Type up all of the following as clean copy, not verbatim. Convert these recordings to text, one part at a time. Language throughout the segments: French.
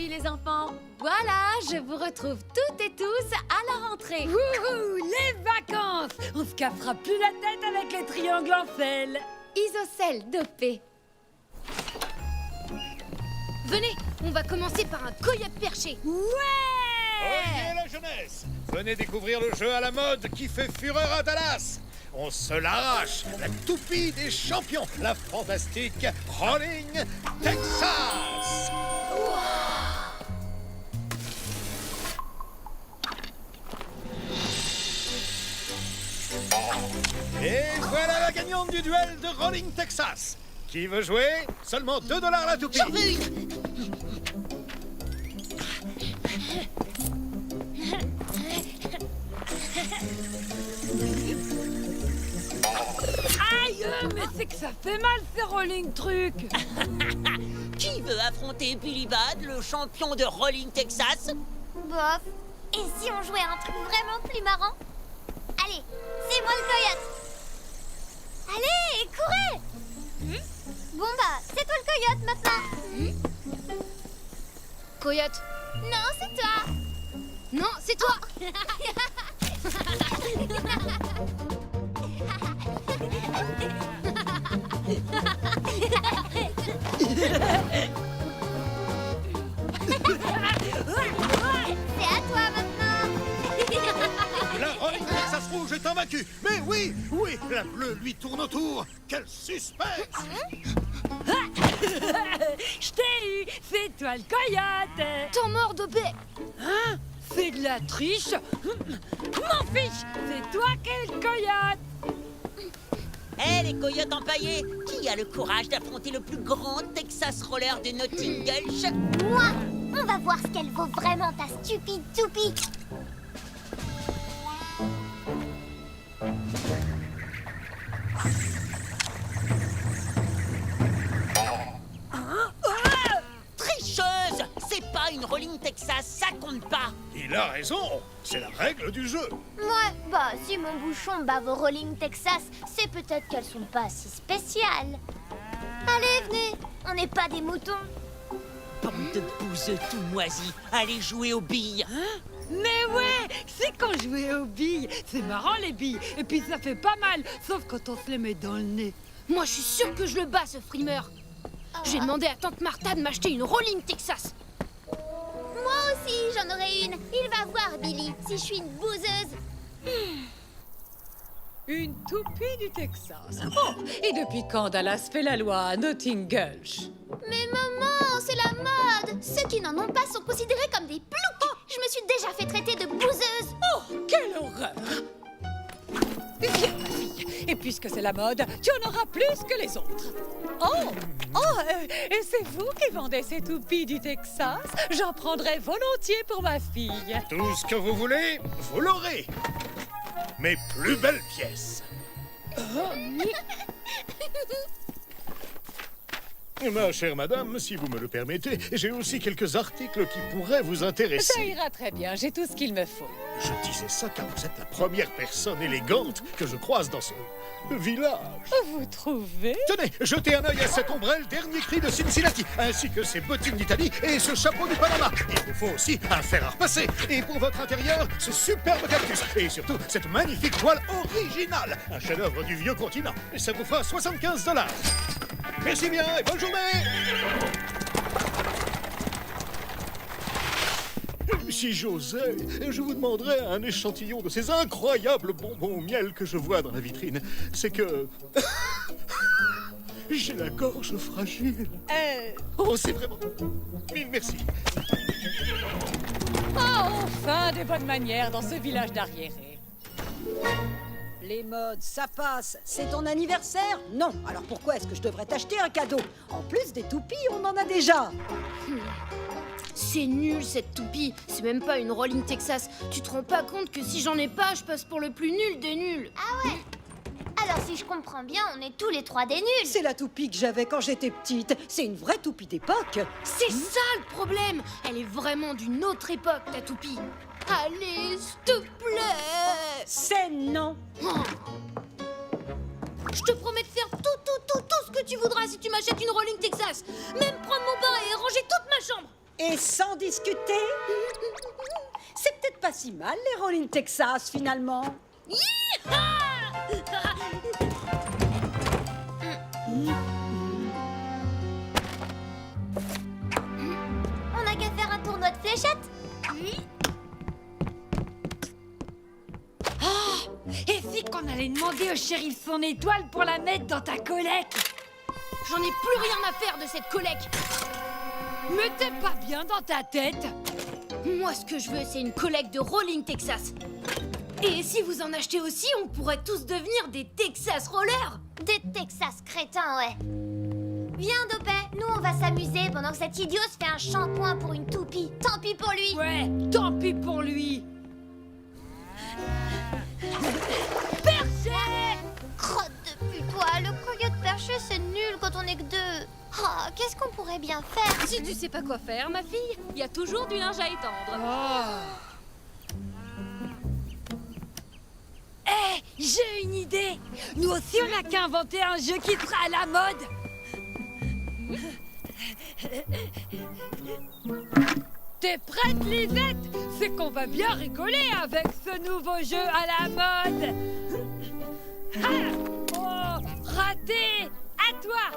aujourd'hui, les enfants. Voilà, je vous retrouve toutes et tous à la rentrée. Wouhou, les vacances! On se cassera plus la tête avec les triangles en sel. Isocèle dopé. Venez, on va commencer par un coyote perché. Ouais! Oyez la jeunesse! Venez découvrir le jeu à la mode qui fait fureur à Dallas! On se l'arrache! La toupie des champions! La fantastique Rolling Texas! Et voilà la gagnante du duel de Rolling Texas! Qui veut jouer? Seulement 2 $ la toupie! J'en veux une. Aïe, mais c'est que ça fait mal ces rolling trucs. Qui veut affronter Billy Bad, le champion de Rolling Texas? Bof. Et si on jouait un truc vraiment plus marrant? Allez, c'est moi le coyote. Allez, courez. Bon bah, c'est toi le coyote maintenant. Coyote. Non, c'est toi. Non, c'est toi. C'est à toi maintenant. La Rolling Texas rouge est invaincue! Mais oui, oui, la bleue lui tourne autour! Quel suspense! Je t'ai eu, c'est toi le coyote. T'en mords de baie. Hein? C'est de la triche. M'en fiche, c'est toi qui es le coyote. Hé, les coyotes empaillés, qui a le courage d'affronter le plus grand Texas roller de Notting Gulch? Moi, on va voir ce qu'elle vaut vraiment ta stupide toupie. Tricheuse! C'est pas une Rolling Texas, ça compte pas! Il a raison! C'est la règle du jeu! Ouais, bah si mon bouchon bave au Rolling Texas, c'est peut-être qu'elles sont pas si spéciales. Allez, venez, on n'est pas des moutons. Bande de bouseux tout moisis, allez jouer aux billes! Mais ouais, c'est quand jouer aux billes. C'est marrant les billes. Et puis ça fait pas mal, sauf quand on se les met dans le nez. Moi, je suis sûre que je le bats, ce frimeur. J'ai demandé à tante Martha de m'acheter une Rolling Texas. Moi aussi, j'en aurais une. Il va voir, Billy, si je suis une bouseuse. Une toupie du Texas. Oh, et depuis quand Dallas fait la loi à Notting Gulch? Mais maman, c'est la mode. Ceux qui n'en ont pas sont considérés comme des ploucs. Je me suis déjà fait traiter de bouseuse. Oh, quelle horreur! Viens, ma fille. Et puisque c'est la mode, tu en auras plus que les autres. Et c'est vous qui vendez ces toupies du Texas? J'en prendrais volontiers pour ma fille. Tout ce que vous voulez, vous l'aurez! Mes plus belles pièces! Ma chère madame, si vous me le permettez, j'ai aussi quelques articles qui pourraient vous Ça intéresser. ira très bien, j'ai tout ce qu'il me faut. Je disais ça car vous êtes la première personne élégante que je croise dans ce village. Vous trouvez? Tenez, jetez un œil à cette ombrelle dernier cri de Cincinnati, ainsi que ces bottines d'Italie et ce chapeau du Panama. Il vous faut aussi un fer à repasser. Et pour votre intérieur, ce superbe cactus. Et surtout, cette magnifique toile originale. Un chef-d'œuvre du vieux continent. Et ça vous fera 75 $. Merci bien et bonne journée! Si j'osais, je vous demanderais un échantillon de ces incroyables bonbons au miel que je vois dans la vitrine. C'est que... j'ai la gorge fragile. Oh, c'est vraiment... Mille merci. Ah, enfin des bonnes manières dans ce village d'arriérés. Les modes, ça passe. C'est ton anniversaire? Non. Alors pourquoi est-ce que je devrais t'acheter un cadeau? En plus des toupies, on en a déjà. C'est nul, cette toupie. C'est même pas une Rolling Texas. Tu te rends pas compte que si j'en ai pas, je passe pour le plus nul des nuls. Ah ouais. Alors si je comprends bien, on est tous les trois des nuls. C'est la toupie que j'avais quand j'étais petite. C'est une vraie toupie d'époque. C'est ça le problème. Elle est vraiment d'une autre époque, ta toupie. Allez, s'il te plaît. C'est non. Je te promets de faire tout ce que tu voudras si tu m'achètes une Rolling Texas. Même prendre mon bain et ranger toute ma chambre. Et sans discuter, c'est peut-être pas si mal les Rolling Texas finalement. On n'a qu'à faire un tournoi de fléchettes. Et si qu'on allait demander au shérif son étoile pour la mettre dans ta collecte? J'en ai plus rien à faire de cette collecte. Mais t'es pas bien dans ta tête? Moi, ce que je veux, c'est une collecte de Rolling Texas. Et si vous en achetez aussi, on pourrait tous devenir des Texas Rollers. Des Texas crétins, ouais. Viens, Dopet, nous on va s'amuser pendant que cet idiot se fait un shampoing pour une toupie. Tant pis pour lui. Ouais, tant pis pour lui. Crotte de putois, le coyote perché c'est nul quand on est que deux. Oh, qu'est-ce qu'on pourrait bien faire? Si tu sais pas quoi faire, ma fille, il y a toujours du linge à étendre. J'ai une idée. Nous aussi on n'a qu'à inventer un jeu qui sera à la mode. T'es prête, Lisette? C'est qu'on va bien rigoler avec ce nouveau jeu à la mode. Oh, raté. À toi.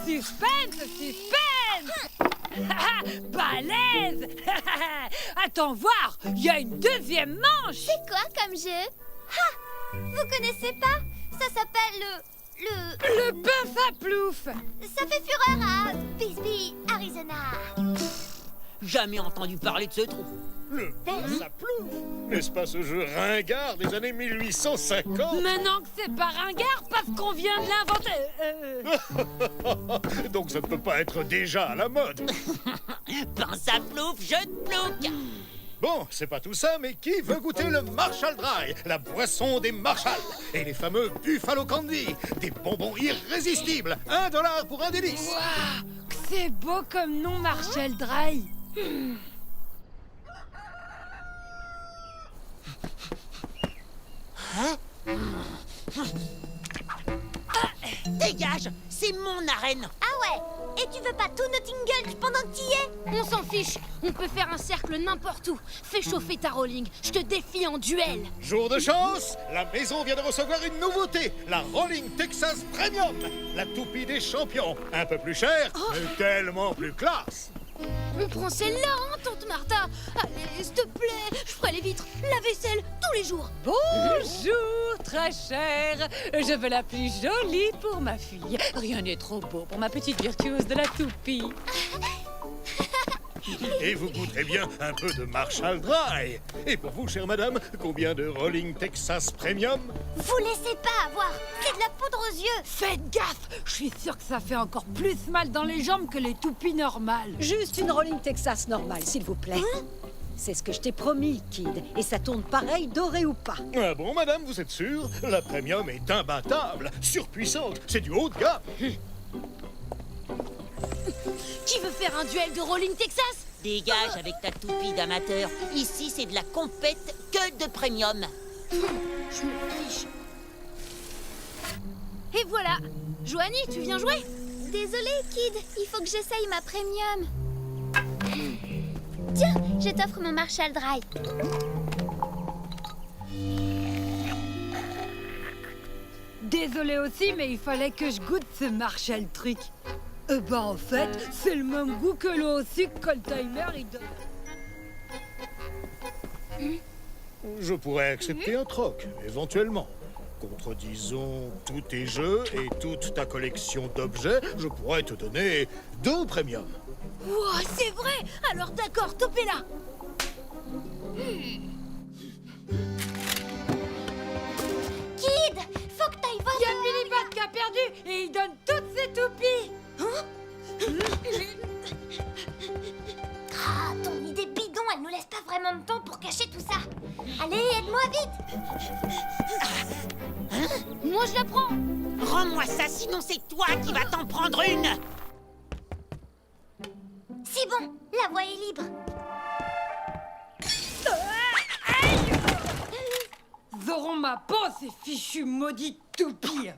Suspense, suspense. Balèze. Attends voir, il y a une deuxième manche. C'est quoi comme jeu? Ah, vous connaissez pas? Ça s'appelle Le bœuf à plouf. Ça fait fureur à Bisbee, Arizona. Jamais entendu parler de ce trou. Le bœuf à plouf. N'est-ce pas ce jeu ringard des années 1850? Maintenant que c'est pas ringard parce qu'on vient de l'inventer. Donc ça ne peut pas être déjà à la mode. Pince à plouf, je te plouc. Bon, c'est pas tout ça, mais qui veut goûter le Marshall Dry, la boisson des Marshalls, et les fameux Buffalo Candy, des bonbons irrésistibles, $1 pour un délice. Waouh, c'est beau comme nom, Marshall Dry. Dégage, c'est mon arène. Ah ouais? Et tu veux pas tout Nottingham pendant que t'y es? On s'en fiche. On peut faire un cercle n'importe où. Fais chauffer ta Rolling. Je te défie en duel. Jour de chance, la maison vient de recevoir une nouveauté, la Rolling Texas Premium, la toupie des champions, un peu plus chère, mais tellement plus classe. On prend celle-là, hein, tante Martha? Allez, s'il te plaît, je ferai les vitres, la vaisselle, tous les jours. Bonjour, très chère. Je veux la plus jolie pour ma fille. Rien n'est trop beau pour ma petite virtuose de la toupie. Et vous goûterez bien un peu de Marshall Dry. Et pour vous, chère madame, combien de Rolling Texas Premium? Vous laissez pas avoir. C'est de la poudre aux yeux. Faites gaffe, je suis sûre que ça fait encore plus mal dans les jambes que les toupies normales. Juste une Rolling Texas normale, s'il vous plaît. C'est ce que je t'ai promis, Kid. Et ça tourne pareil, doré ou pas. Ah bon, madame, vous êtes sûre? La Premium est imbattable, surpuissante, c'est du haut de gamme. Qui veut faire un duel de Rolling Texas? Dégage avec ta toupie d'amateur. Ici, c'est de la compète que de premium. Je me fiche. Et voilà. Joanie, tu viens jouer? Désolée, Kid. Il faut que j'essaye ma premium. Tiens, je t'offre mon Marshall Dry. Désolée aussi, mais il fallait que je goûte ce Marshall truc. En fait, c'est le même goût que l'eau au sucre que le timer il donne. Je pourrais accepter un troc, éventuellement. Contre, disons, tous tes jeux et toute ta collection d'objets, je pourrais te donner 2 premiums. Wow, c'est vrai. Alors d'accord, topez-la. Kid, faut que t'ailles voir. Il y a Billy qui a perdu et il donne toutes ses toupies. Ah, ton idée bidon, elle nous laisse pas vraiment de temps pour cacher tout ça. Allez, aide-moi vite. Moi, je la prends. Rends-moi ça, sinon c'est toi qui vas t'en prendre une. C'est bon, la voie est libre. Ils auront ma peau, ces fichus maudits toupies.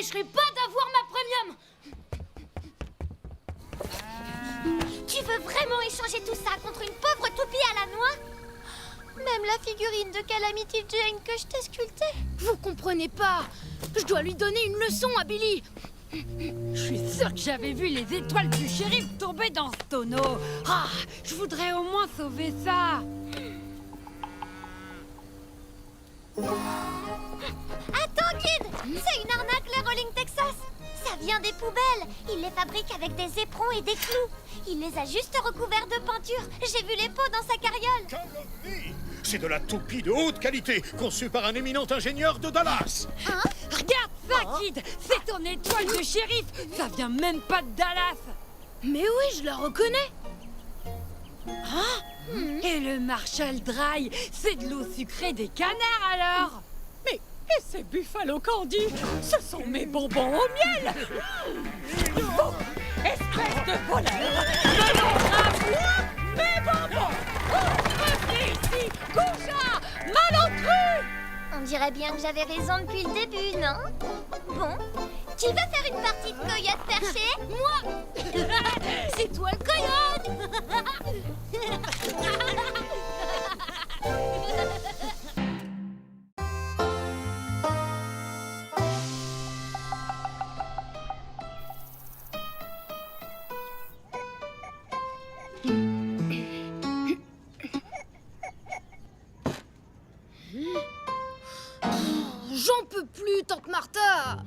m'empêcherai pas d'avoir ma premium. Tu veux vraiment échanger tout ça contre une pauvre toupie à la noix? Même la figurine de Calamity Jane que je t'ai sculptée. Vous comprenez pas. Je dois lui donner une leçon à Billy. Je suis sûre que j'avais vu les étoiles du shérif tomber dans ce tonneau. Ah, je voudrais au moins sauver ça. Attends, Kid! C'est une arnaque, les Rolling Texas! Ça vient des poubelles. Ils les fabriquent avec des éperons et des clous. Il les a juste recouverts de peinture. J'ai vu les pots dans sa carriole. Calomnie! C'est de la toupie de haute qualité, conçue par un éminent ingénieur de Dallas. Regarde ça, Kid. C'est ton étoile de shérif. Ça vient même pas de Dallas. Mais oui, je la reconnais. Et le Marshall Dry, c'est de l'eau sucrée des canards alors. Mais et ces Buffalo Candy, ce sont mes bonbons au miel. Vous, espèce de voleur, venons à moi mes bonbons. Revenez ici, goujat, malentreux. On dirait bien que j'avais raison depuis le début, non? Bon, qui veut faire une partie de coyote perché? Moi. C'est toi le coyote. J'en peux plus, tante Martha.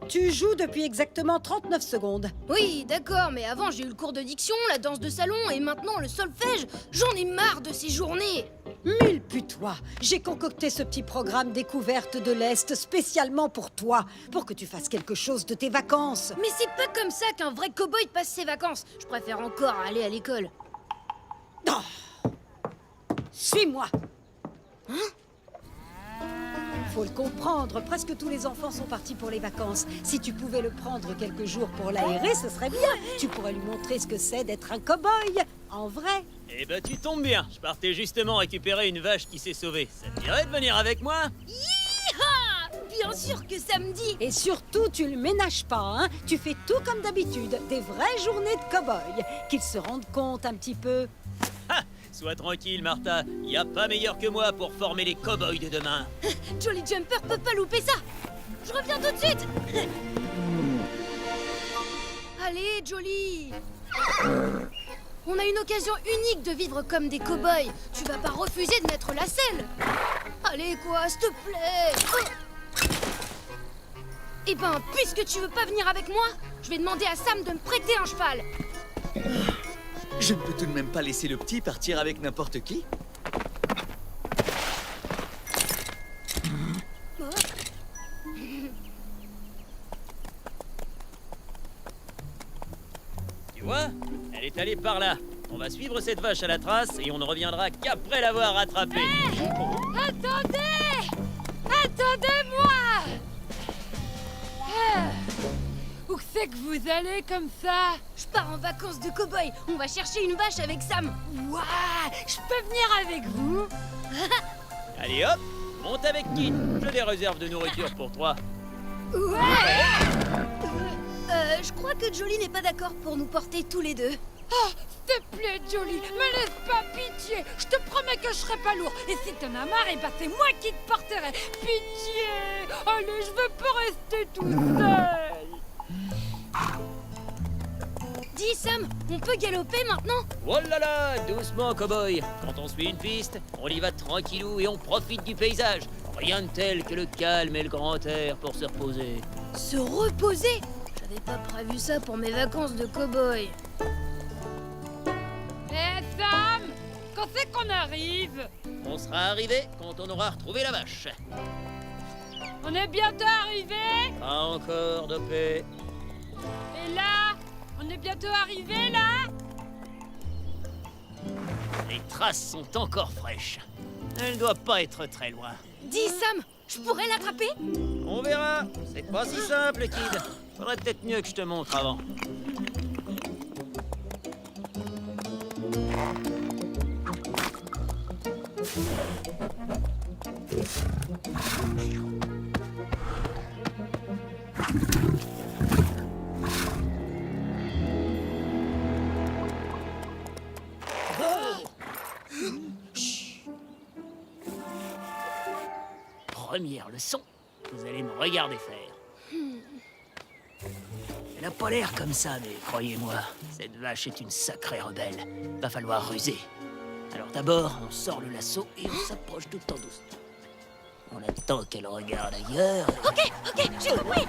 Tu joues depuis exactement 39 secondes. Oui, d'accord, mais avant j'ai eu le cours de diction, la danse de salon et maintenant le solfège. J'en ai marre de ces journées. Mille putois, j'ai concocté ce petit programme découverte de l'Est spécialement pour toi, pour que tu fasses quelque chose de tes vacances. Mais c'est pas comme ça qu'un vrai cow-boy passe ses vacances. Je préfère encore aller à l'école. Oh. Suis-moi. Faut le comprendre, presque tous les enfants sont partis pour les vacances. Si tu pouvais le prendre quelques jours pour l'aérer, ce serait bien. Tu pourrais lui montrer ce que c'est d'être un cow-boy, en vrai. Eh ben tu tombes bien, je partais justement récupérer une vache qui s'est sauvée. Ça te dirait de venir avec moi? Yeeha! Bien sûr que samedi. Et surtout, tu le ménages pas, hein. Tu fais tout comme d'habitude, des vraies journées de cow-boy. Qu'ils se rendent compte un petit peu. Ha! Sois tranquille, Martha, y a pas meilleur que moi pour former les cow-boys de demain. Jolly Jumper peut pas louper ça. Je reviens tout de suite. Allez, Jolly. On a une occasion unique de vivre comme des cow-boys. Tu vas pas refuser de mettre la selle. Allez, quoi, s'il te plaît. Eh ben, puisque tu veux pas venir avec moi, je vais demander à Sam de me prêter un cheval. Je ne peux tout de même pas laisser le petit partir avec n'importe qui. Tu vois? Elle est allée par là. On va suivre cette vache à la trace et on ne reviendra qu'après l'avoir rattrapée. Attendez! Attendez-moi! Où c'est que vous allez comme ça? Je pars en vacances de cow-boy. On va chercher une vache avec Sam. Ouah! Je peux venir avec vous? Allez hop, monte avec Kid. J'ai des réserves de nourriture pour toi. Je crois que Jolly n'est pas d'accord pour nous porter tous les deux. Oh, s'il te plaît, Jolly, me laisse pas pitié. Je te promets que je serai pas lourd. Et si t'en as marre, bah c'est moi qui te porterai. Pitié! Allez, je veux pas rester tout seul. Dis Sam, on peut galoper maintenant? Oh là là, doucement, cow-boy. Quand on suit une piste, on y va tranquillou et on profite du paysage. Rien de tel que le calme et le grand air pour se reposer. Se reposer? J'avais pas prévu ça pour mes vacances de cow-boy. Eh Sam, quand c'est qu'on arrive? On sera arrivé quand on aura retrouvé la vache. On est bientôt arrivé? Pas encore de paix. Et là? On est bientôt arrivé là? Les traces sont encore fraîches. Elle doit pas être très loin. Dis Sam, je pourrais l'attraper? On verra. C'est pas si simple, Kid. Faudrait peut-être mieux que je te montre avant. première leçon, vous allez me regarder faire. Elle n'a pas l'air comme ça, mais croyez-moi, cette vache est une sacrée rebelle. Va falloir ruser. Alors d'abord, on sort le lasso et on s'approche tout en doucement. On attend qu'elle regarde ailleurs. Ok, j'ai compris.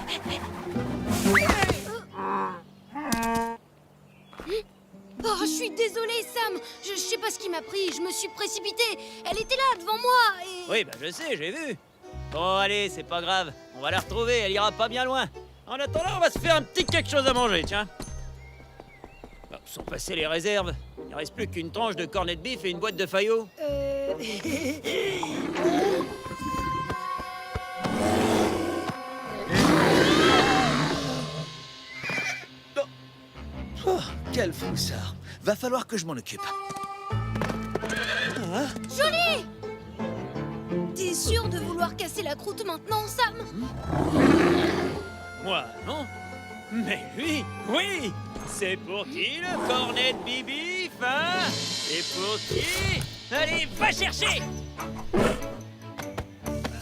Oh, je suis désolée, Sam. Je sais pas ce qui m'a pris. Je me suis précipitée. Elle était là devant moi et... Oui, bah je sais, j'ai vu. Bon, allez, c'est pas grave. On va la retrouver, elle ira pas bien loin. En attendant, on va se faire un petit quelque chose à manger, tiens. Bon, sont passées les réserves. Il reste plus qu'une tranche de cornet de bif et une boîte de faillots. Oh, quel froussard. Va falloir que je m'en occupe. Jolie! T'es sûr de vouloir casser la croûte maintenant, Sam? Moi, non. Mais lui, oui. C'est pour qui le cornet de bibif, hein? C'est pour qui? Allez, va chercher!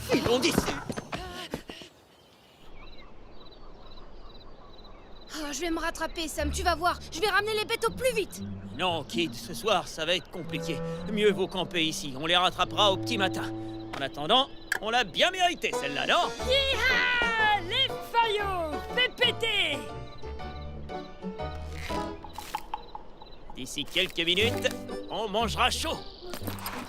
Filons d'ici! Oh, je vais me rattraper, Sam, tu vas voir. Je vais ramener les bêtes au plus vite. Non, Kid, ce soir, ça va être compliqué. Mieux vaut camper ici, on les rattrapera au petit matin. En attendant, on l'a bien mérité, celle-là, non? Hi-ha! Les faillots! Fais péter! D'ici quelques minutes, on mangera chaud.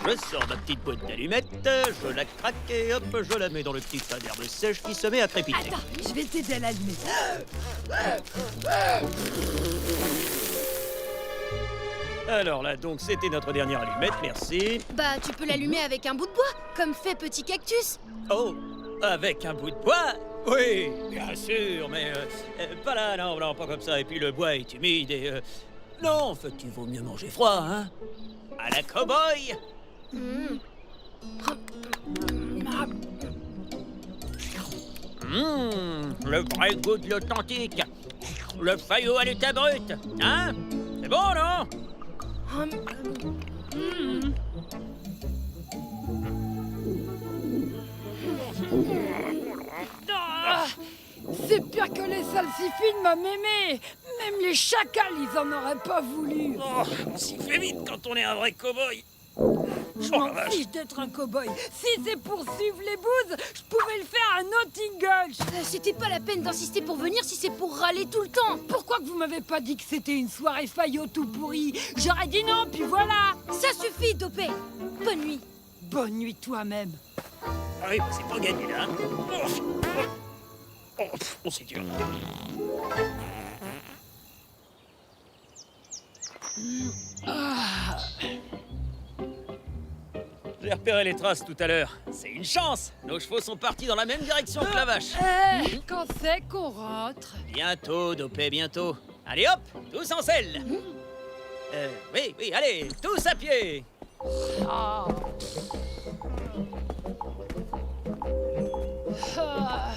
Je sors ma petite boîte d'allumettes, je la craque et hop, je la mets dans le petit tas d'herbe sèche qui se met à crépiter. Attends, je vais t'aider à l'allumer. Alors là, donc, c'était notre dernière allumette, merci. Bah, tu peux l'allumer avec un bout de bois, comme fait Petit Cactus. Oh, avec un bout de bois? Oui, bien sûr, mais pas là, non, non, pas comme ça. Et puis le bois est humide et... non, en fait, il vaut mieux manger froid, hein? À la cow-boy! Le vrai goût de l'authentique. Le faillot à l'état brut, hein? C'est bon, non? Ah, c'est pire que les salsifis de ma mémé. Même les chacals, ils en auraient pas voulu. Oh, on s'y fait vite quand on est un vrai cow-boy. Je Oh, m'en la vache. fiche d'être un cow-boy. Si c'est pour suivre les bouses, je pouvais le faire à Notting Gulch. C'était pas la peine d'insister pour venir si c'est pour râler tout le temps. Pourquoi que vous m'avez pas dit que c'était une soirée faillot tout pourri? J'aurais dit non, puis voilà. Ça suffit, Dopé. Bonne nuit. Bonne nuit toi-même. Ah oui, bah, c'est pas gagné, là. Oh, c'est dur. J'ai repéré les traces tout à l'heure. C'est une chance. Nos chevaux sont partis dans la même direction que la vache. Quand c'est qu'on rentre? Bientôt, Dopé, bientôt. Allez hop, tous en selle. Oui, oui, allez, tous à pied. Ah. Ah.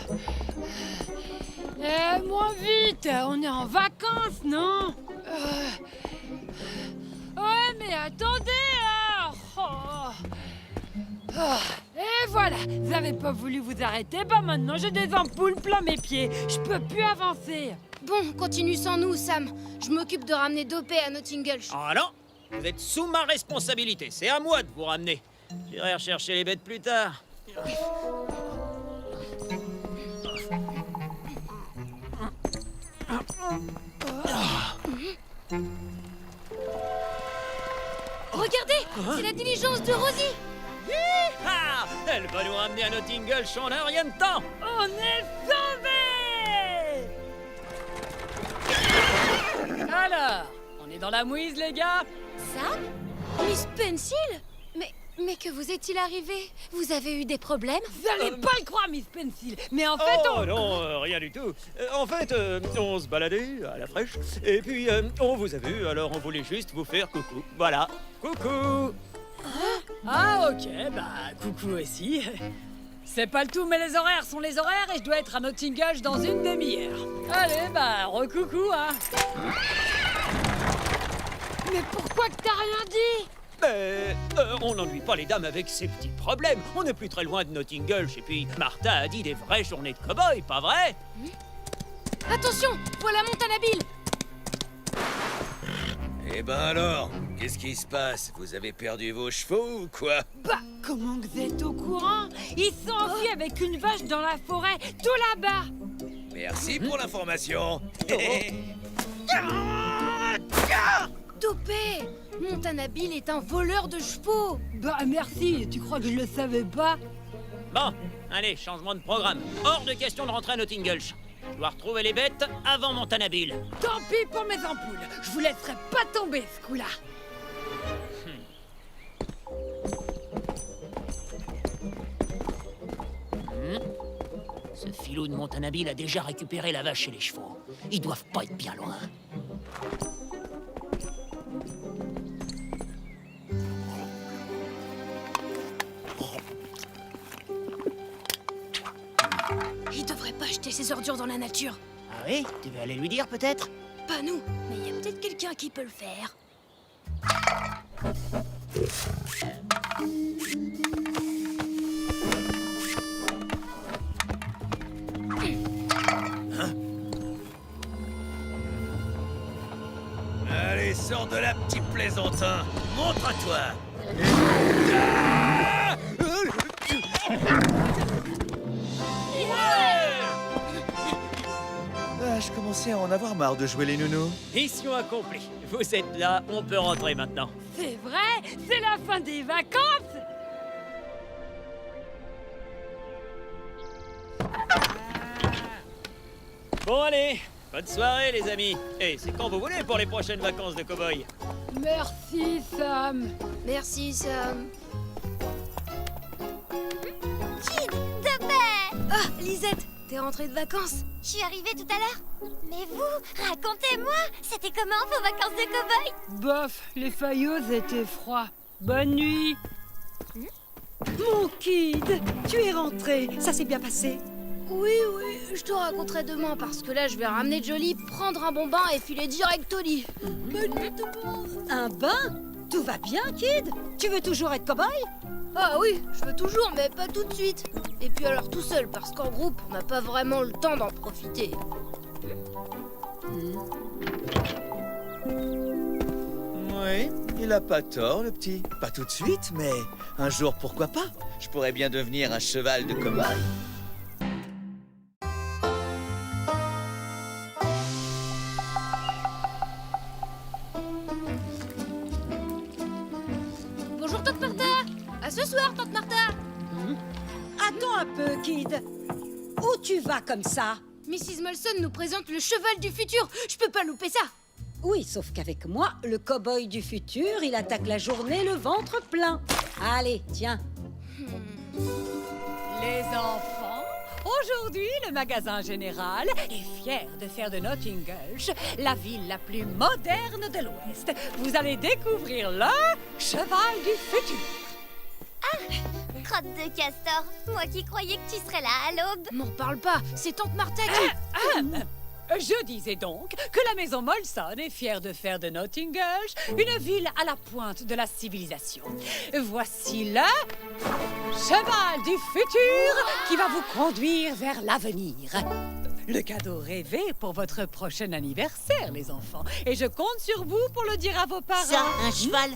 Moins vite, on est en vacances, non? Ouais, mais attendez, hein. Oh. Ah. Et voilà, vous avez pas voulu vous arrêter, bah maintenant j'ai des ampoules plein mes pieds. Je peux plus avancer. Bon, continue sans nous, Sam. Je m'occupe de ramener Dopé à Notting Gulch. Ah non, vous êtes sous ma responsabilité. C'est à moi de vous ramener. J'irai rechercher les bêtes plus tard. Regardez, c'est la diligence de Rosie. Ah, elle va nous ramener à Notting Gulch en un rien de temps. On est sauvés! Alors, on est dans la mouise, les gars? Sam? Miss Pencil? Mais que vous est-il arrivé? Vous avez eu des problèmes? Vous allez pas le croire, Miss Pencil, mais en fait, Oh non, rien du tout. En fait, on se baladait à la fraîche, et puis on vous a vu, alors on voulait juste vous faire coucou. Voilà, coucou. Ah ok, bah coucou aussi. C'est pas le tout, mais les horaires sont les horaires et je dois être à Notting Gulch dans une demi-heure. Allez, bah recoucou, hein. Mais pourquoi que t'as rien dit? On n'ennuie pas les dames avec ces petits problèmes. On n'est plus très loin de Notting Gulch. Et puis, Martha a dit des vraies journées de cow-boy, pas vrai? Attention, voilà Montanabile. Eh ben alors, qu'est-ce qui se passe? Vous avez perdu vos chevaux ou quoi? Bah, comment que vous êtes au courant? Ils sont enfuis avec une vache dans la forêt, tout là-bas. Merci pour l'information. Dopé, Montanabile est un voleur de chevaux. Bah, merci, tu crois que je le savais pas? Bon, allez, changement de programme. Hors de question de rentrer à Notting Gulch. Je dois retrouver les bêtes avant Montanabile. Tant pis pour mes ampoules, je vous laisserai pas tomber ce coup-là. Ce filou de Montanabile a déjà récupéré la vache et les chevaux. Ils doivent pas être bien loin. Il devrait pas jeter ses ordures dans la nature. Ah oui? Tu veux aller lui dire peut-être? Pas nous, mais il y a peut-être quelqu'un qui peut le faire. Allez, sors de là, petit plaisantin. Montre-toi. Je commençais à en avoir marre de jouer les nounous. Mission accomplie. Vous êtes là, on peut rentrer maintenant. C'est vrai, c'est la fin des vacances. Bon allez, bonne soirée les amis. Et c'est quand vous voulez pour les prochaines vacances de cow-boy. Merci, Sam. Merci, Sam. Kid, Dopé! Ah, Lisette, t'es rentrée de vacances? Je suis arrivée tout à l'heure. Mais vous, racontez-moi, c'était comment vos vacances de cow-boy? Bof, les failleuses étaient froids. Bonne nuit. Mon kid, tu es rentré. Ça s'est bien passé? Oui, je te raconterai demain parce que là, je vais ramener Jolie, prendre un bon bain et filer direct au lit. Bonne nuit tout le monde. Un bain? Tout va bien, kid? Tu veux toujours être cow-boy? Ah oui, je veux toujours, mais pas tout de suite. Et puis alors tout seul, parce qu'en groupe, on n'a pas vraiment le temps d'en profiter. Oui, il a pas tort, le petit. Pas tout de suite, mais un jour, pourquoi pas? Je pourrais bien devenir un cheval de cow-boy. Bonjour, Tante Martha. À ce soir, Tante Martha. Attends un peu, kid. Où tu vas comme ça? Mrs. Molson nous présente le cheval du futur. Je peux pas louper ça. Oui, sauf qu'avec moi, le cow-boy du futur, il attaque la journée le ventre plein. Allez, tiens. Les enfants, aujourd'hui, le magasin général est fier de faire de Notting Gulch la ville la plus moderne de l'Ouest. Vous allez découvrir le cheval du futur. Crotte de castor, moi qui croyais que tu serais là à l'aube. M'en parle pas, c'est Tante Martha qui... Je disais donc que la maison Molson est fière de faire de Notting Gulch une ville à la pointe de la civilisation. Voici le cheval du futur qui va vous conduire vers l'avenir. Le cadeau rêvé pour votre prochain anniversaire, les enfants. Et je compte sur vous pour le dire à vos parents. Ça, un cheval?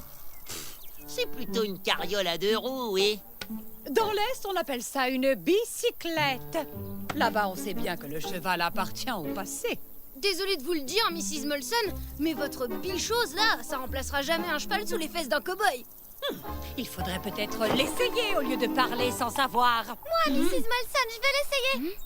C'est plutôt une carriole à 2 roues, oui. Dans l'Est, on appelle ça une bicyclette. Là-bas, on sait bien que le cheval appartient au passé. Désolée de vous le dire, Mrs. Molson, mais votre bichose là, ça remplacera jamais un cheval sous les fesses d'un cow-boy. Il faudrait peut-être l'essayer au lieu de parler sans savoir. Moi, Mrs. Molson, je vais l'essayer.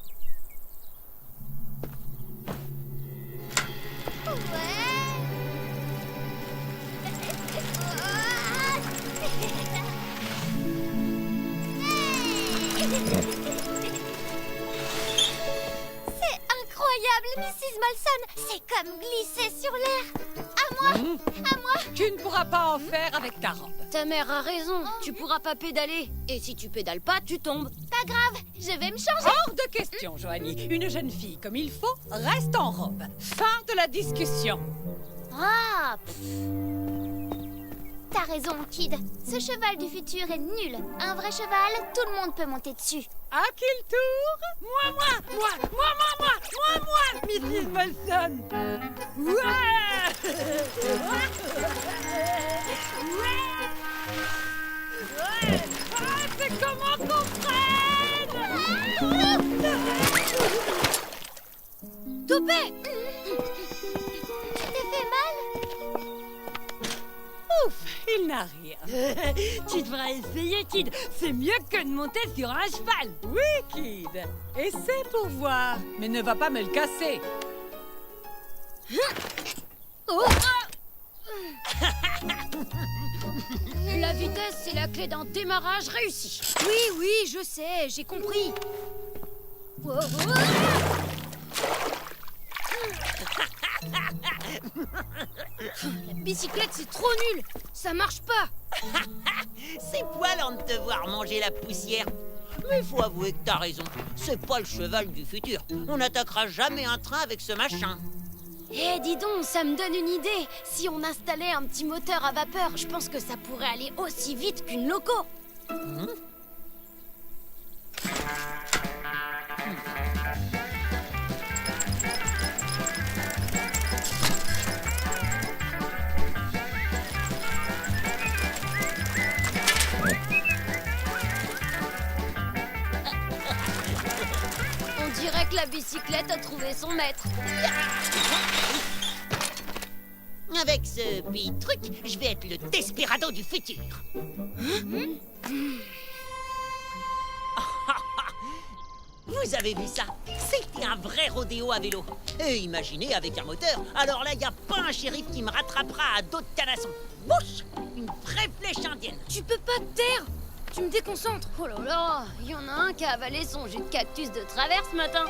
C'est incroyable, Mrs. Molson. C'est comme glisser sur l'air. À moi, à moi. Tu ne pourras pas en faire avec ta robe. Ta mère a raison, tu pourras pas pédaler. Et si tu pédales pas, tu tombes. Pas grave, je vais me changer. Hors de question, Joanie. Une jeune fille comme il faut reste en robe. Fin de la discussion. Ah, T'as raison, Kid. Ce cheval du futur est nul. Un vrai cheval, tout le monde peut monter dessus. À qui le tour? Moi, Mrs. Molson. Ouais. Ah, c'est comment qu'on freine? Topé! Tu t'es fait mal? Ouf, il n'a rien. Tu devrais essayer, Kid. C'est mieux que de monter sur un cheval. Oui, Kid. Essaie pour voir. Mais ne va pas me le casser. Oh. La vitesse, c'est la clé d'un démarrage réussi. Oui, je sais, j'ai compris. Oh, oh. La bicyclette, c'est trop nul. Ça marche pas. C'est poilant de te voir manger la poussière. Mais faut avouer que t'as raison. C'est pas le cheval du futur. On n'attaquera jamais un train avec ce machin. Eh, dis donc, ça me donne une idée. Si on installait un petit moteur à vapeur, je pense que ça pourrait aller aussi vite qu'une loco. On dirait que la bicyclette a trouvé son maître. Avec ce petit truc, je vais être le Desperado du futur. Vous avez vu ça? C'était un vrai rodéo à vélo. Et imaginez avec un moteur, alors là, y a pas un shérif qui me rattrapera à dos de canasson. Bouche! Une vraie flèche indienne. Tu peux pas te taire. Tu me déconcentres. Oh là là, il y en a un qui a avalé son jus de cactus de travers ce matin.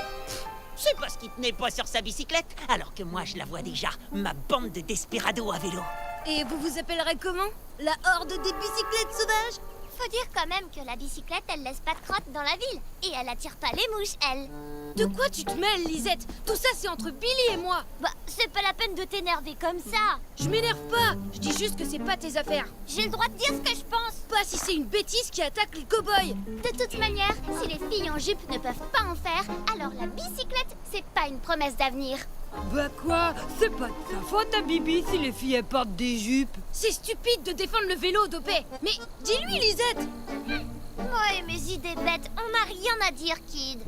C'est parce qu'il tenait pas sur sa bicyclette, alors que moi je la vois déjà, ma bande de Desperado à vélo. Et vous vous appellerez comment? La horde des bicyclettes sauvages? Faut dire quand même que la bicyclette, elle laisse pas de crotte dans la ville. Et elle attire pas les mouches, elle. De quoi tu te mêles, Lisette? Tout ça, c'est entre Billy et moi. Bah, c'est pas la peine de t'énerver comme ça. Je m'énerve pas. Je dis juste que c'est pas tes affaires. J'ai le droit de dire ce que je pense. Pas si c'est une bêtise qui attaque les cow-boys. De toute manière, si les filles en jupe ne peuvent pas en faire, alors la bicyclette, c'est pas une promesse d'avenir. Bah quoi? C'est pas de sa faute à Bibi si les filles elles portent des jupes. C'est stupide de défendre le vélo, Dopé. Mais dis-lui, Lisette. Moi et mes idées bêtes, on n'a rien à dire, Kid.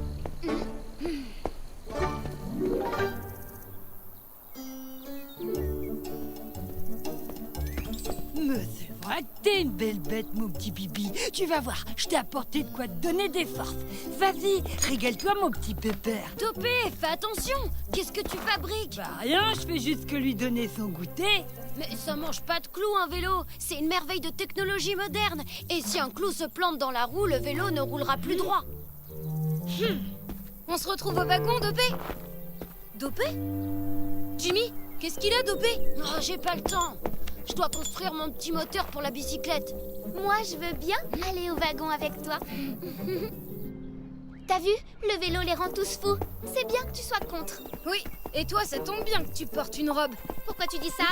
Mais c'est vrai que t'es une belle bête, mon petit Bibi. Tu vas voir, je t'ai apporté de quoi te donner des forces. Vas-y, régale-toi, mon petit pépère. Dopé, fais attention. Qu'est-ce que tu fabriques? Bah rien, je fais juste que lui donner son goûter. Mais ça mange pas de clous, un vélo. C'est une merveille de technologie moderne. Et si un clou se plante dans la roue, le vélo ne roulera plus droit. On se retrouve au wagon, Dopé? Dopé? Jimmy, qu'est-ce qu'il a, Dopé? Oh, j'ai pas le temps. Je dois construire mon petit moteur pour la bicyclette. Moi, je veux bien aller au wagon avec toi. T'as vu? Le vélo les rend tous fous. C'est bien que tu sois contre. Oui, et toi, ça tombe bien que tu portes une robe. Pourquoi tu dis ça?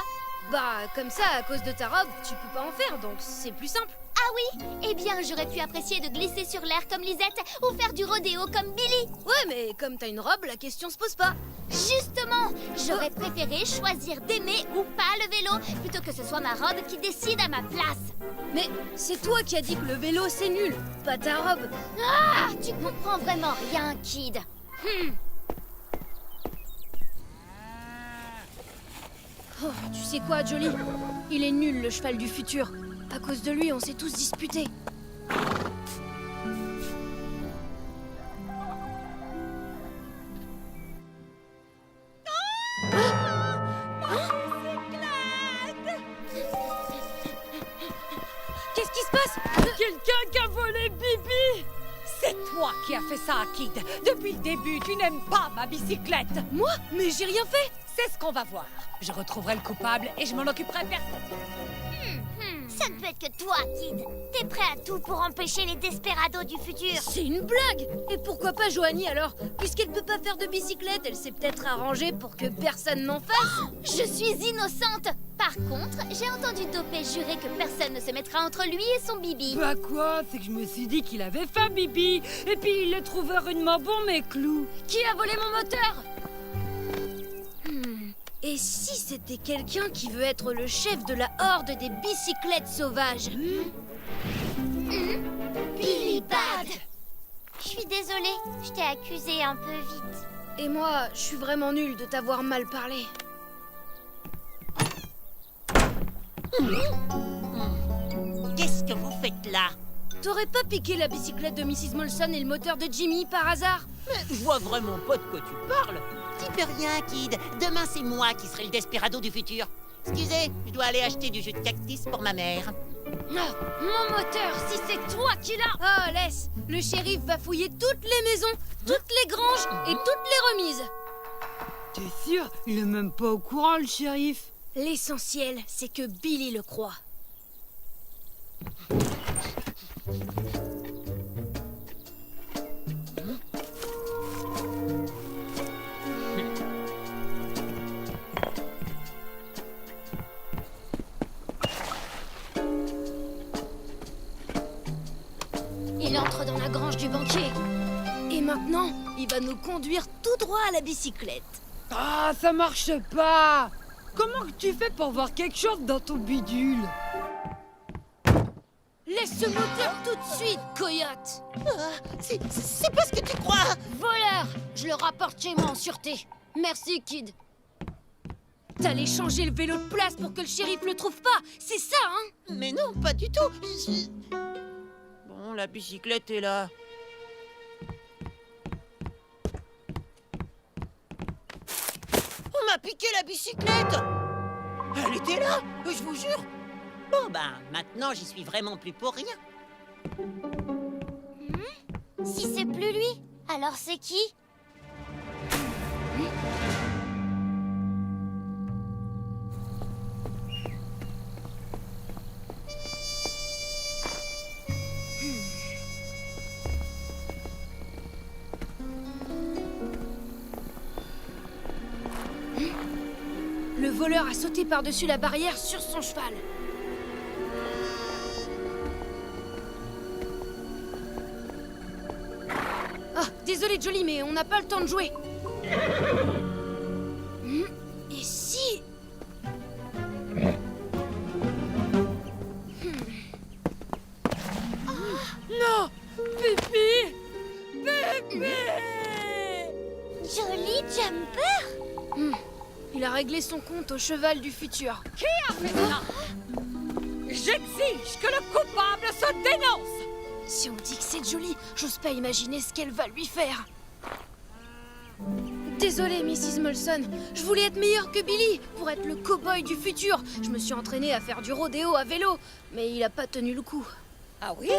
Bah, comme ça, à cause de ta robe, tu peux pas en faire, donc c'est plus simple. Ah oui? Eh bien, j'aurais pu apprécier de glisser sur l'air comme Lisette ou faire du rodéo comme Billy. Ouais, mais comme t'as une robe, la question se pose pas. Justement, j'aurais préféré choisir d'aimer ou pas le vélo plutôt que ce soit ma robe qui décide à ma place. Mais c'est toi qui as dit que le vélo c'est nul, pas ta robe. Ah, tu comprends vraiment rien, Kid. Oh, tu sais quoi, Jolie? Il est nul, le cheval du futur. À cause de lui, on s'est tous disputés. Qu'est-ce qui se passe? Quelqu'un qui a volé Bibi! C'est toi qui as fait ça, Kid. Depuis le début, tu n'aimes pas ma bicyclette. Moi? Mais j'ai rien fait. C'est ce qu'on va voir. Je retrouverai le coupable et je m'en occuperai personne. Ça ne peut être que toi, Kid. T'es prêt à tout pour empêcher les desperados du futur. C'est une blague! Et pourquoi pas Joanie alors? Puisqu'elle peut pas faire de bicyclette, elle s'est peut-être arrangée pour que personne n'en fasse. Je suis innocente. Par contre, j'ai entendu Dopé jurer que personne ne se mettra entre lui et son bibi. Bah quoi? C'est que je me suis dit qu'il avait faim, Bibi. Et puis il le trouvait rudement bon, mes clous. Qui a volé mon moteur? Et si c'était quelqu'un qui veut être le chef de la horde des bicyclettes sauvages? Billy Bad. Je suis désolée, je t'ai accusé un peu vite. Et moi, je suis vraiment nulle de t'avoir mal parlé. Qu'est-ce que vous faites là? T'aurais pas piqué la bicyclette de Mrs. Molson et le moteur de Jimmy par hasard? Je vois vraiment pas de quoi tu parles. T'y peux rien, Kid. Demain, c'est moi qui serai le desperado du futur. Excusez, je dois aller acheter du jus de cactus pour ma mère. Non, mon moteur, si c'est toi qui l'as... Oh, laisse. Le shérif va fouiller toutes les maisons, toutes les granges et toutes les remises. T'es sûr? Il est même pas au courant, le shérif. L'essentiel, c'est que Billy le croit. Il entre dans la grange du banquier. Et maintenant, il va nous conduire tout droit à la bicyclette. Ah, ça marche pas. Comment que tu fais pour voir quelque chose dans ton bidule? Laisse ce moteur tout de suite, coyote. C'est pas ce que tu crois. Voleur, je le rapporte chez moi en sûreté. Merci, Kid. T'allais changer le vélo de place pour que le shérif le trouve pas, c'est ça, hein? Mais non, pas du tout. Bon, la bicyclette est là. On m'a piqué la bicyclette. Elle était là, je vous jure. Bon, ben, maintenant, j'y suis vraiment plus pour rien. Si c'est plus lui, alors c'est qui? Le voleur a sauté par-dessus la barrière sur son cheval. Ah, désolé Jolie, mais on n'a pas le temps de jouer. Et si... Non! Pipi! Bébé! Joli Jumper? Il a réglé son compte au cheval du futur. Qui a fait ça? J'exige que le coupable se dénonce! Si on dit que c'est Jolie, j'ose pas imaginer ce qu'elle va lui faire. Désolée, Mrs. Molson. Je voulais être meilleure que Billy pour être le cow-boy du futur. Je me suis entraînée à faire du rodéo à vélo, mais il a pas tenu le coup. Ah oui?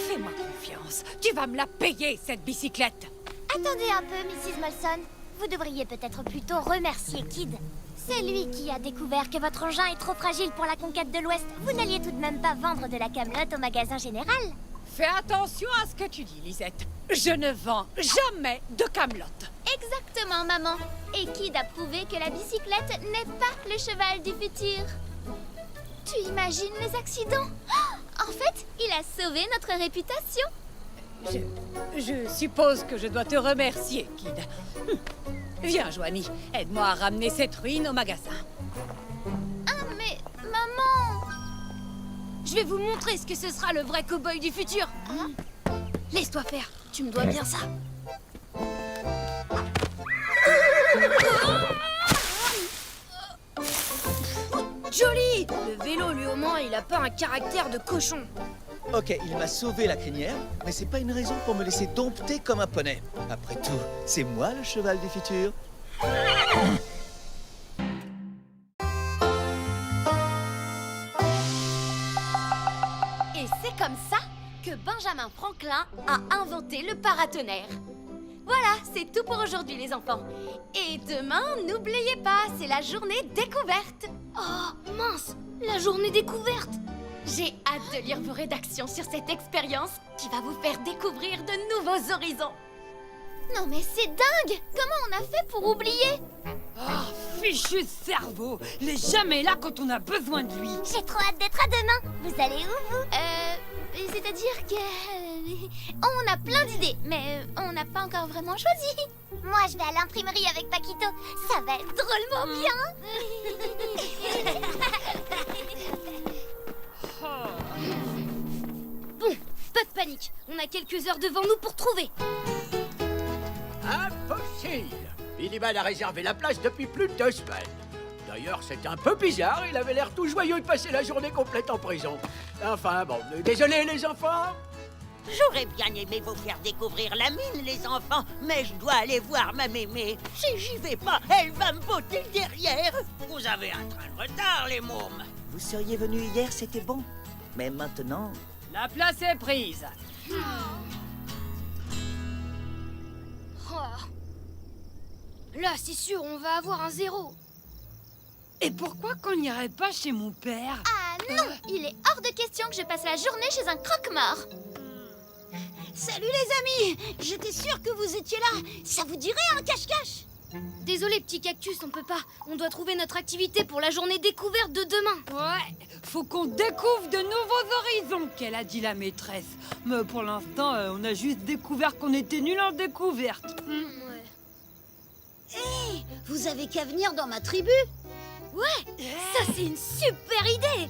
Fais-moi confiance. Tu vas me la payer, cette bicyclette. Attendez un peu, Mrs. Molson. Vous devriez peut-être plutôt remercier Kid. C'est lui qui a découvert que votre engin est trop fragile pour la conquête de l'Ouest. Vous n'alliez tout de même pas vendre de la camelote au magasin général. Fais attention à ce que tu dis, Lisette. Je ne vends jamais de camelote. Exactement, maman. Et Kid a prouvé que la bicyclette n'est pas le cheval du futur. Tu imagines les accidents? En fait, il a sauvé notre réputation. Je suppose que je dois te remercier, Kid. Viens, Joanie, aide-moi à ramener cette ruine au magasin. Ah, mais maman! Je vais vous montrer ce que ce sera le vrai cow-boy du futur. Laisse-toi faire, tu me dois bien ça. Jolie! Le vélo, lui, au moins, il a pas un caractère de cochon. Ok, il m'a sauvé la crinière, mais c'est pas une raison pour me laisser dompter comme un poney. Après tout, c'est moi le cheval du futur. Et c'est comme ça que Benjamin Franklin a inventé le paratonnerre. Voilà, c'est tout pour aujourd'hui les enfants. Et demain, n'oubliez pas, c'est la journée découverte. Oh, mince, la journée découverte. J'ai hâte de lire vos rédactions sur cette expérience qui va vous faire découvrir de nouveaux horizons. Non mais c'est dingue! Comment on a fait pour oublier? Oh, fichu cerveau! Il est jamais là quand on a besoin de lui. J'ai trop hâte d'être à demain. Vous allez où, vous? C'est-à-dire que... on a plein d'idées, mais on n'a pas encore vraiment choisi. Moi, je vais à l'imprimerie avec Paquito. Ça va être drôlement bien. Bon, pas de panique. On a quelques heures devant nous pour trouver. Impossible! Billyman a réservé la place depuis plus de 2 semaines. D'ailleurs, c'est un peu bizarre, il avait l'air tout joyeux de passer la journée complète en prison. Enfin, bon, désolé les enfants. J'aurais bien aimé vous faire découvrir la mine, les enfants, mais je dois aller voir ma mémé. Si j'y vais pas, elle va me botter derrière. Vous avez un train de retard, les mômes. Vous seriez venu hier, c'était bon. Mais maintenant... La place est prise. Oh. Là, c'est sûr, on va avoir un 0. Et pourquoi qu'on n'irait pas chez mon père? Ah non, il est hors de question que je passe la journée chez un croque-mort. Salut les amis! J'étais sûre que vous étiez là. Ça vous dirait un cache-cache? Désolé, petit cactus, on peut pas. On doit trouver notre activité pour la journée découverte de demain. Ouais, faut qu'on découvre de nouveaux horizons, qu'elle a dit la maîtresse. Mais pour l'instant, on a juste découvert qu'on était nuls en découverte. Ouais. Hé, vous avez qu'à venir dans ma tribu. Ouais, ça c'est une super idée.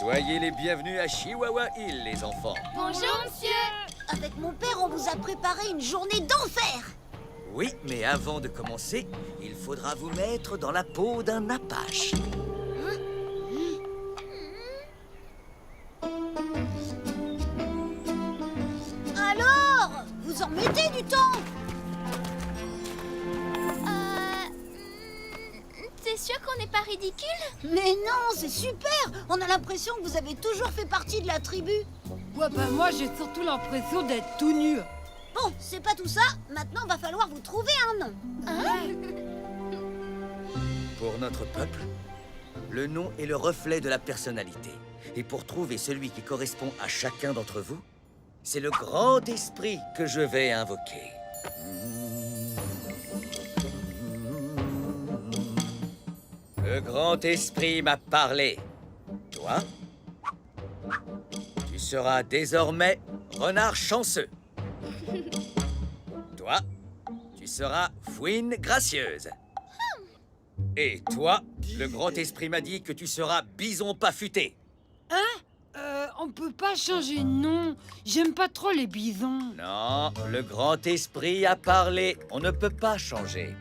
Soyez les bienvenus à Chihuahua Hill, les enfants. Bonjour, monsieur. Avec mon père, on vous a préparé une journée d'enfer. Oui, mais avant de commencer, il faudra vous mettre dans la peau d'un apache. Alors, vous en mettez du temps. T'es sûr qu'on n'est pas ridicule? Mais non, c'est super. On a l'impression que vous avez toujours fait partie de la tribu. Ouais, bah moi j'ai surtout l'impression d'être tout nu. Bon, c'est pas tout ça. Maintenant, va falloir vous trouver un nom. Pour notre peuple, le nom est le reflet de la personnalité. Et pour trouver celui qui correspond à chacun d'entre vous, c'est le grand esprit que je vais invoquer. Le grand esprit m'a parlé. Toi, tu seras désormais renard chanceux. Toi, tu seras fouine gracieuse. Et toi, le grand esprit m'a dit que tu seras bison pas futé. On peut pas changer de nom. J'aime pas trop les bisons. Non, le grand esprit a parlé. On ne peut pas changer.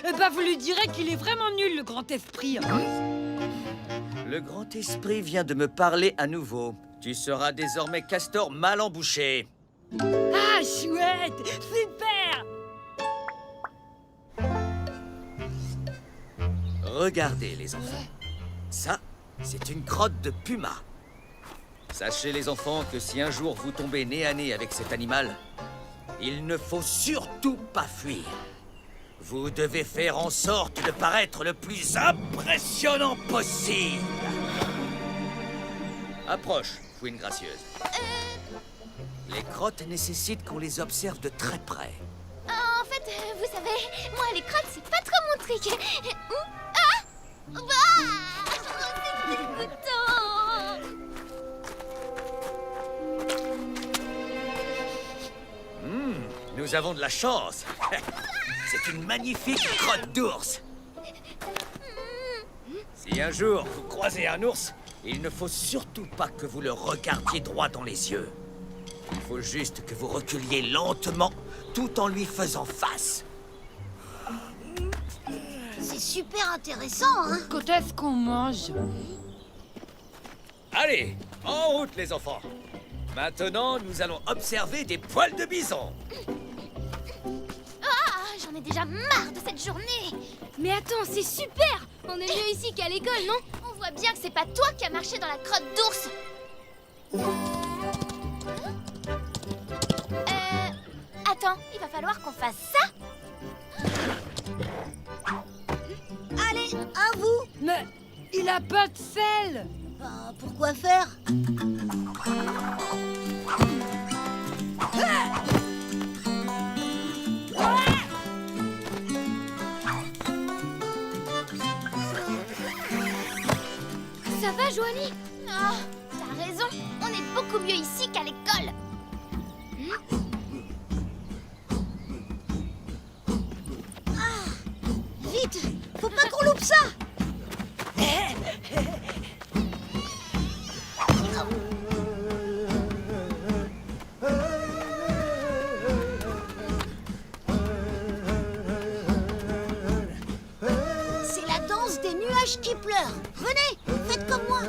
Eh ben, vous lui direz qu'il est vraiment nul, le grand esprit. Le grand esprit vient de me parler à nouveau. Tu seras désormais castor mal embouché. Ah, chouette! Super! Regardez, les enfants. Ça, c'est une crotte de puma. Sachez, les enfants, que si un jour vous tombez nez à nez avec cet animal, il ne faut surtout pas fuir. Vous devez faire en sorte de paraître le plus impressionnant possible. Approche, fouine gracieuse. Les crottes nécessitent qu'on les observe de très près. En fait, vous savez, moi les crottes, c'est pas trop mon truc. Ah! Bah! C'est dégoûtant! Nous avons de la chance. C'est une magnifique crotte d'ours. Si un jour vous croisez un ours, il ne faut surtout pas que vous le regardiez droit dans les yeux. Il faut juste que vous reculiez lentement, tout en lui faisant face. C'est super intéressant, hein? Quand est-ce qu'on mange? Allez, en route les enfants. Maintenant, nous allons observer des poils de bison. Ah, j'en ai déjà marre de cette journée. Mais attends, c'est super. On est mieux ici qu'à l'école, non? On voit bien que c'est pas toi qui as marché dans la crotte d'ours. Attends, il va falloir qu'on fasse ça. Allez, à vous. Mais il a pas de sel. Ben, pourquoi faire? Ça va, Joanie? Oh, t'as raison, on est beaucoup mieux ici qu'à l'école. Vite, faut pas qu'on loupe ça. C'est la danse des nuages qui pleurent. Venez, faites comme moi.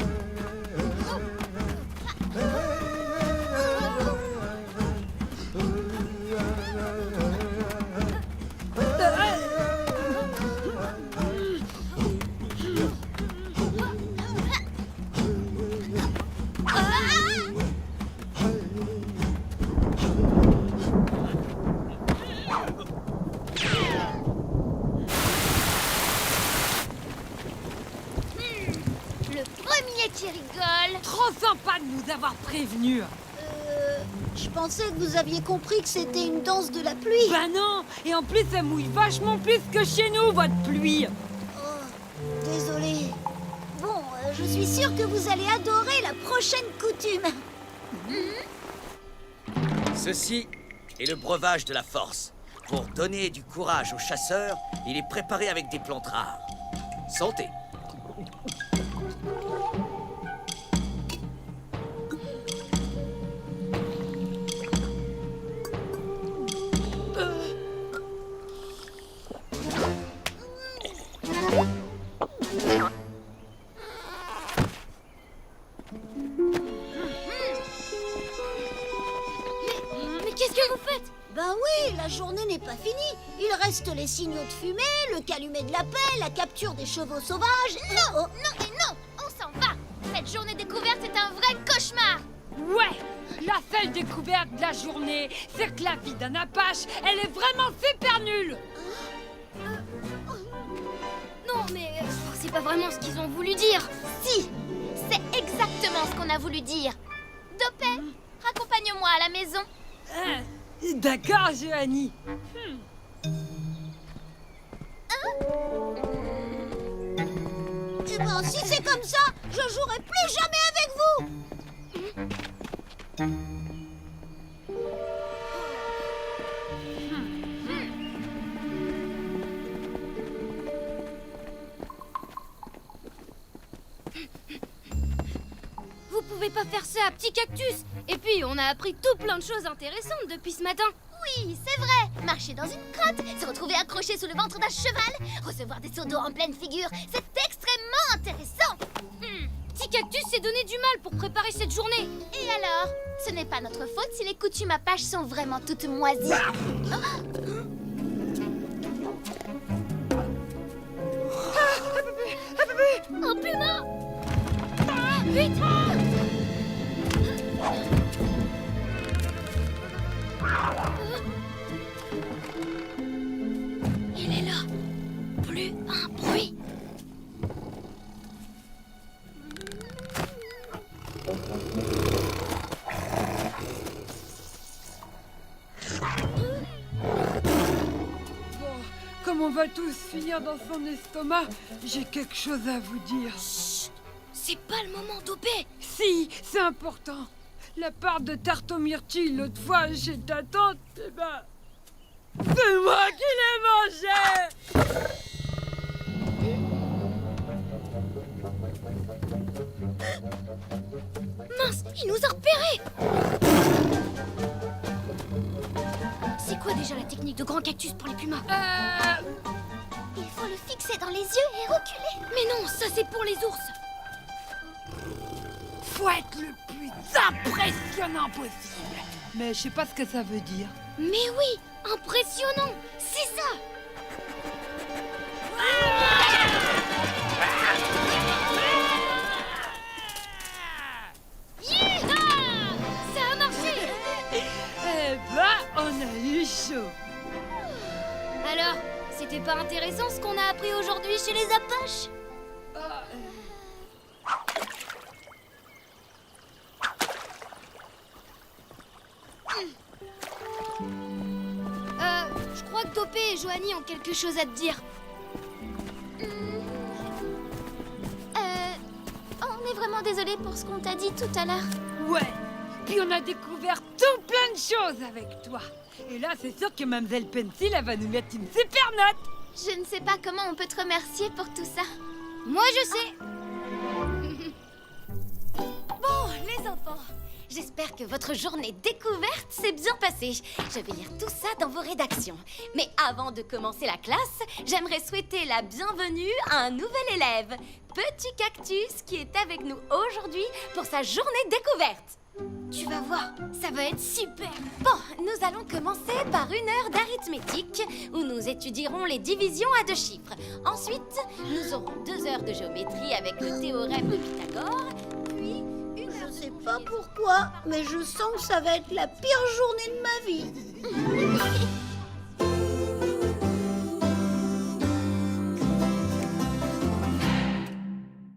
Le premier qui rigole. Trop sympa de nous avoir prévenus. Je pensais que vous aviez compris que c'était une danse de la pluie. Bah non. Et en plus, ça mouille vachement plus que chez nous, votre pluie. Oh, désolée. Bon, je suis sûre que vous allez adorer la prochaine coutume. Ceci est le breuvage de la force. Pour donner du courage aux chasseurs, il est préparé avec des plantes rares. Santé. Mais qu'est-ce que vous faites? Ben oui, la journée n'est pas finie. Il reste les signaux de fumée, le calumet de la paix, la capture des chevaux sauvages. Non, non et non, on s'en va. Cette journée découverte est un vrai cauchemar. Ouais. La seule découverte de la journée, c'est que la vie d'un Apache, elle est vraiment super nulle. Non, mais c'est pas vraiment ce qu'ils ont voulu dire. Si, c'est exactement ce qu'on a voulu dire. Dopé, raccompagne-moi à la maison. D'accord, Joanie. Eh ben, si c'est comme ça, je jouerai plus jamais avec vous. Vous pouvez pas faire ça, petit cactus. Et puis, on a appris tout plein de choses intéressantes depuis ce matin. Oui, c'est vrai. Marcher dans une crotte, se retrouver accroché sous le ventre d'un cheval, recevoir des seaux d'eau en pleine figure, c'est extrêmement intéressant. Petit cactus s'est donné du mal pour préparer cette journée. Et alors, ce n'est pas notre faute si les coutumes Apaches sont vraiment toutes moisies. Un puma! Vite! Il est là. Plus un bruit. Bon, comme on va tous finir dans son estomac, j'ai quelque chose à vous dire. C'est pas le moment, Dopé. Si, c'est important. La part de tarte aux myrtilles l'autre fois chez ta tante, eh ben, c'est moi qui l'ai mangée. Mince, il nous a repérés. C'est quoi déjà la technique de grand cactus pour les pumas? Il faut le fixer dans les yeux et reculer. Mais non, ça c'est pour les ours. Faut être le plus impressionnant possible. Mais je sais pas ce que ça veut dire. Mais oui, impressionnant, c'est ça. Yeehaw! Ça a marché. Eh ben, on a eu chaud. pas intéressant ce qu'on a appris aujourd'hui chez les Apaches? Je crois que Topé et Joanie ont quelque chose à te dire. On est vraiment désolé pour ce qu'on t'a dit tout à l'heure. Ouais. Puis on a découvert tout plein de choses avec toi. Et là, c'est sûr que Mademoiselle Pencil, elle va nous mettre une super note. Je ne sais pas comment on peut te remercier pour tout ça. Moi, je sais. Bon, les enfants, j'espère que votre journée découverte s'est bien passée. Je vais lire tout ça dans vos rédactions. Mais avant de commencer la classe, j'aimerais souhaiter la bienvenue à un nouvel élève, Petit Cactus, qui est avec nous aujourd'hui pour sa journée découverte. Tu vas voir, ça va être super. Bon, nous allons commencer par une heure d'arithmétique où nous étudierons les divisions à 2 chiffres. Ensuite, nous aurons 2 heures de géométrie avec le théorème de Pythagore, puis une heure... Je sais pas pourquoi, mais je sens que ça va être la pire journée de ma vie.